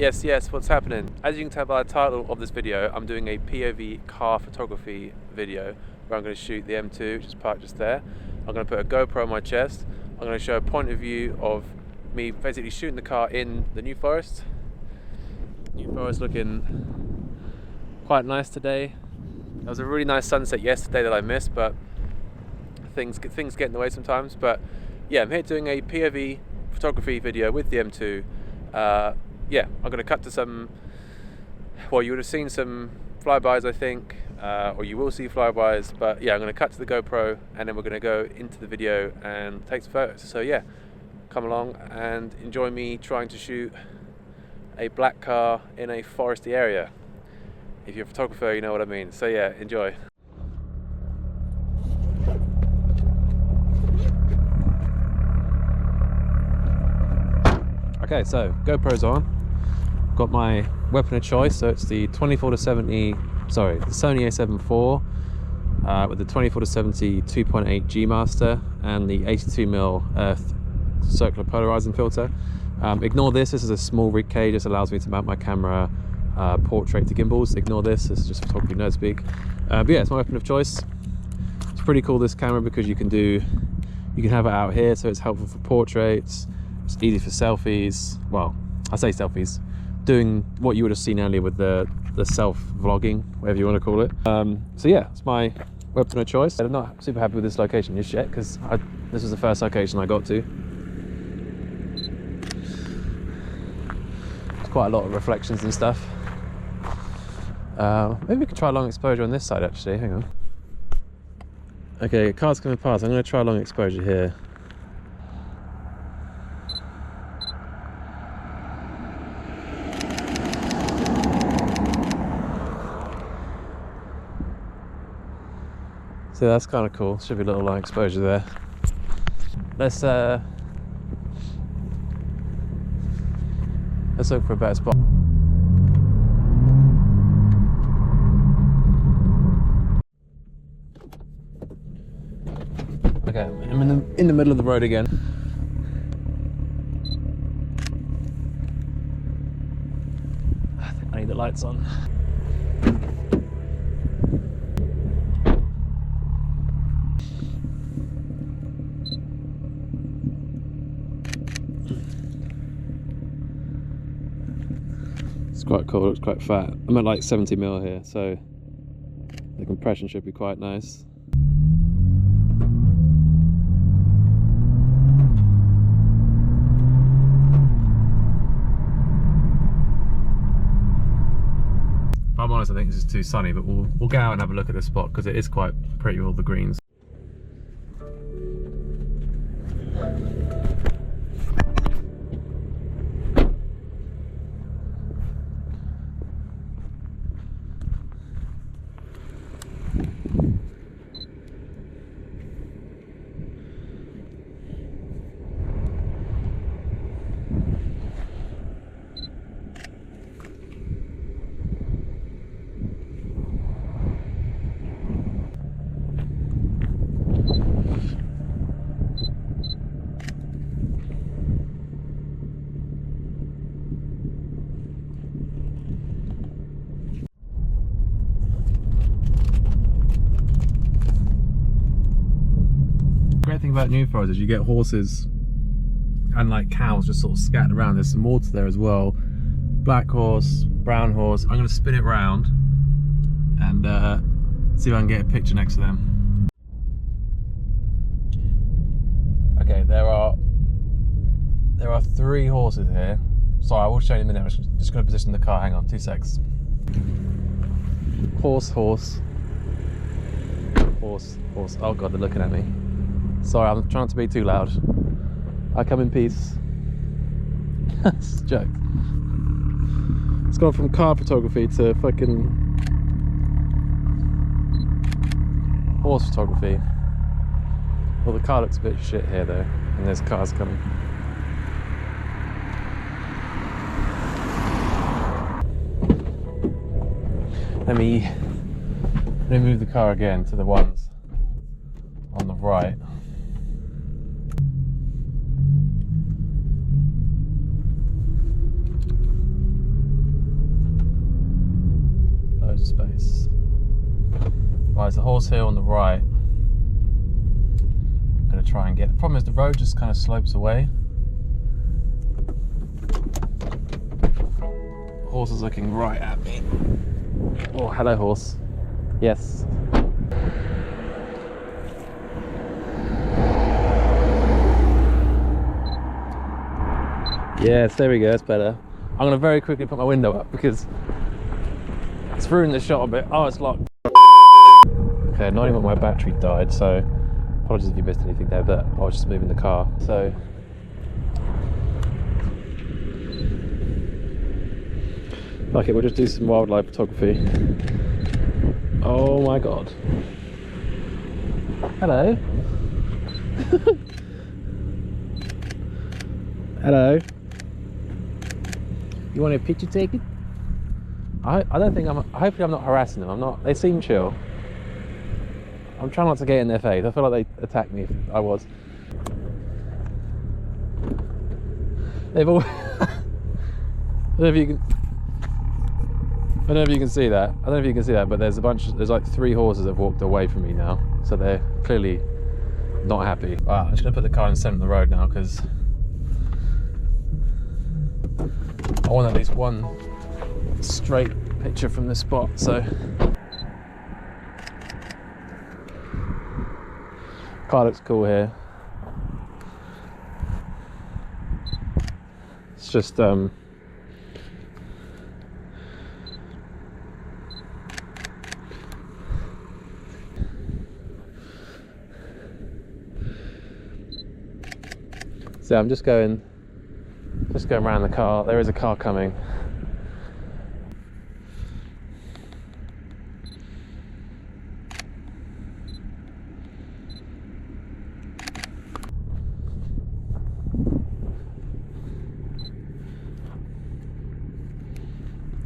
Yes, what's happening? As you can tell by the title of this video, I'm doing a POV car photography video where I'm going to shoot the M2, which is parked just there. I'm going to put a GoPro on my chest. I'm going to show a point of view of me basically shooting the car in the New Forest. New Forest looking quite nice today. There was a really nice sunset yesterday that I missed, but things get in the way sometimes. But yeah, I'm here doing a POV photography video with the M2. Yeah, I'm going to cut to some, well, you would have seen some flybys, I think, or you will see flybys, but yeah, I'm going to cut to the GoPro and then we're going to go into the video and take some photos. So yeah, come along and enjoy me trying to shoot a black car in a foresty area. If you're a photographer, you know what I mean. So yeah, enjoy. Okay, so GoPro's on. Got my weapon of choice, so it's the 24-70, sorry, the Sony a7 IV with the 24-70 2.8 G Master and the 82mm Earth circular polarizing filter. Ignore this is a small rig cage. This allows me to mount my camera portrait to gimbals. Ignore this is just photography nerd speak. But yeah, it's my weapon of choice. It's pretty cool, this camera, because you can have it out here, so it's helpful for portraits. It's easy for selfies. Well, I say selfies, doing what you would have seen earlier with the self vlogging, whatever you want to call it. So yeah, it's my weapon of choice. I'm not super happy with this location just yet, because this was the first location I got to. There's quite a lot of reflections and stuff. Maybe we could try long exposure on this side actually. Hang on. Okay, car's coming past. I'm going to try long exposure here. So that's kind of cool. Should be a little long exposure there. Let's look for a better spot. Okay, I'm in the middle of the road again. I think I need the lights on. It's quite cool, it looks quite fat. I'm at like 70mm here, so the compression should be quite nice. If I'm honest, I think this is too sunny, but we'll go out and have a look at this spot because it is quite pretty with all the greens. The great thing about New Forest is you get horses and like cows just sort of scattered around. There's some water there as well. Black horse, brown horse. I'm going to spin it round and see if I can get a picture next to them. Okay, there are 3 horses here. Sorry, I will show you in a minute. I'm just going to position the car. Hang on, 2 secs. Horse, horse. Horse, horse. Oh god, they're looking at me. Sorry, I'm trying not to be too loud. I come in peace. That's a joke. It's gone from car photography to fucking horse photography. Well, the car looks a bit shit here though, and there's cars coming. Let me move the car again to the ones on the right. loads of space. Right, there's a horse here on the right. I'm going to try and get... The problem is the road just kind of slopes away. The horse is looking right at me. Oh, hello horse. Yes. Yes, there we go, that's better. I'm going to very quickly put my window up because it's ruined the shot a bit. Oh, it's locked. Okay, 91 my battery died, so apologies if you missed anything there, but I was just moving the car. So fuck it, we'll just do some wildlife photography. Oh my god. Hello. Hello. You want a picture taken? I don't think hopefully I'm not harassing them. I'm not, they seem chill. I'm trying not to get in their face. I feel like they attacked me if I was. They've all I don't know if you can see that. I don't know if you can see that, but there's like 3 horses that have walked away from me now. So they're clearly not happy. Right, I'm just gonna put the car in the centre of the road now because I want at least one straight picture from this spot. So car looks cool here. It's just so I'm just going around the car. There is a car coming.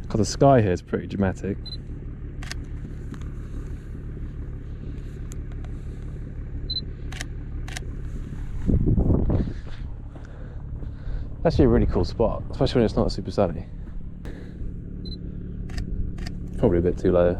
God, the sky here is pretty dramatic. Actually a really cool spot, especially when it's not super sunny. Probably a bit too low.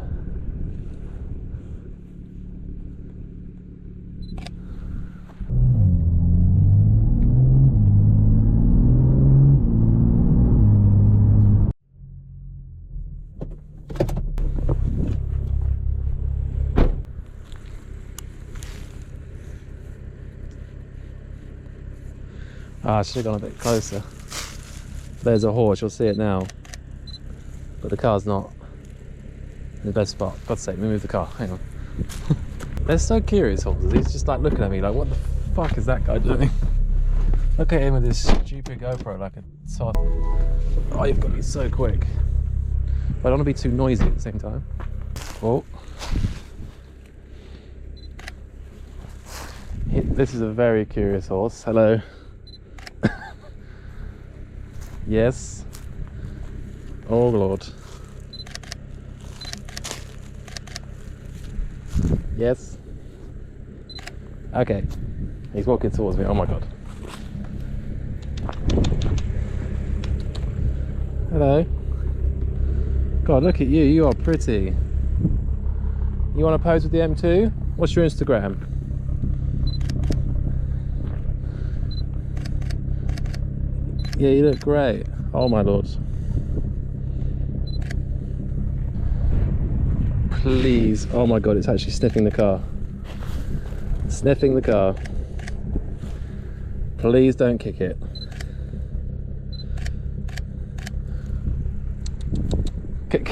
Ah, I should have gone a bit closer. There's a horse, you'll see it now. But the car's not in the best spot. For God's sake, let me move the car, hang on. They're so curious, horses. He's just like looking at me like, what the fuck is that guy doing? Look at him with this stupid GoPro like a sod. Oh, you've got to be so quick. But I don't want to be too noisy at the same time. Oh. This is a very curious horse. Hello. Yes. Oh Lord. Yes. Okay. He's walking towards me. Oh my God. Hello. God, look at you. You are pretty. You want to pose with the M2? What's your Instagram? Yeah, you look great. Oh my Lord. Please. Oh my God, it's actually sniffing the car. Sniffing the car. Please don't kick it. Kick.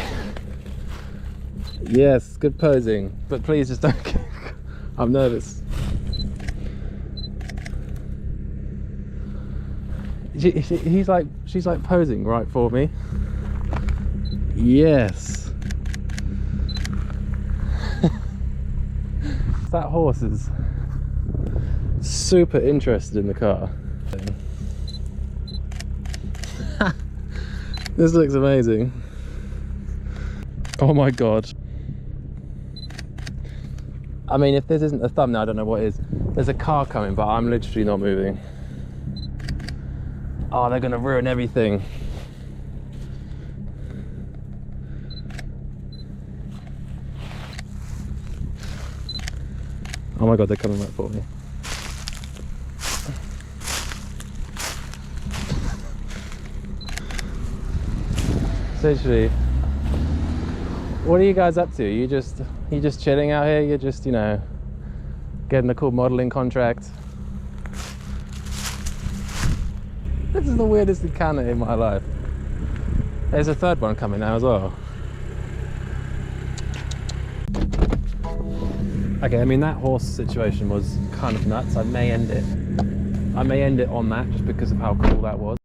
Yes, good posing. But please just don't kick. I'm nervous. She's like posing right for me. Yes. That horse is super interested in the car. This looks amazing. Oh my God. I mean, if this isn't a thumbnail, I don't know what is. There's a car coming, but I'm literally not moving. Oh, they're gonna ruin everything. Oh my god, they're coming right for me. Essentially, what are you guys up to? You just chilling out here? You're just, you know, getting a cool modeling contract? This is the weirdest encounter in my life. There's a third one coming now as well. Okay, I mean, that horse situation was kind of nuts. I may end it on that just because of how cool that was.